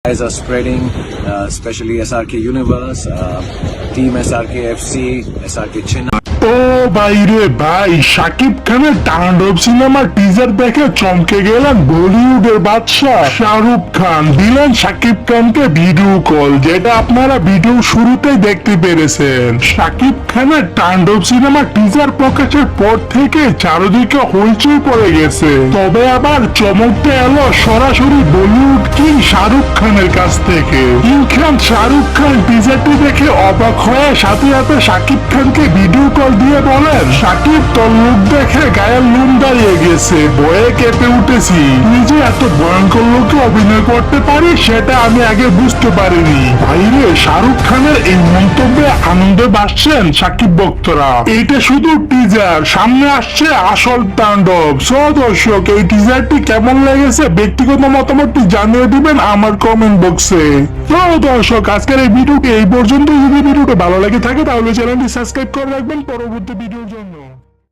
Guys are spreading, especially SRK Universe, Team SRK FC, SRK Chennai. ও ভাই রে ভাই, শাকিব খানের তাণ্ডব সিনেমার টিজার দেখে চমকে গেলেন বলিউডের বাদশাহ শাহরুখ খান। দিলেন শাকিব খানকে ভিডিও কল, যেটা আপনারা ভিডিও শুরুতেই দেখতে পেরেছেন। শাকিব খানের তাণ্ডব সিনেমার টিজার প্রকাশের পর থেকে চারিদিকে হইচই পড়ে গেছে। তবে আবার চমকটা এলো সরাসরি বলিউড কিং শাহরুখ খানের কাছ থেকে। কিং খান শাহরুখ খান টিজারটি দেখে অবাক হয়ে সাথে সাথে শাকিব খানকে ভিডিও কল দিয়ে বলেন, শাকিব তোর লুক দেখে গায়ের লোম দাঁড়িয়ে গেছে, ভয়ে কেঁপে উঠেছি। তুই যে এত ভয়ঙ্কর লোকে অভিনয় করতে পারিস সেটা আমি আগে বুঝতে পারিনি। ভাইরে, শাহরুখ খানের এই মন্তব্যে আনন্দে বাসছেন শাকিব ভক্তরা। এইটা শুধু টিজার, সামনে আসছে আসল তাণ্ডব। দর্শক, এই টিজারটি কেমন লেগেছে ব্যক্তিগত মতামতটি জানিয়ে দিবেন আমার কমেন্ট বক্সে। তো দর্শক, আজকের এই ভিডিওটি এই পর্যন্ত। যদি ভিডিওটি ভালো লেগে থাকে তাহলে চ্যানেলটি সাবস্ক্রাইব করে রাখবেন পরবর্তী ভিডিওর জন্য।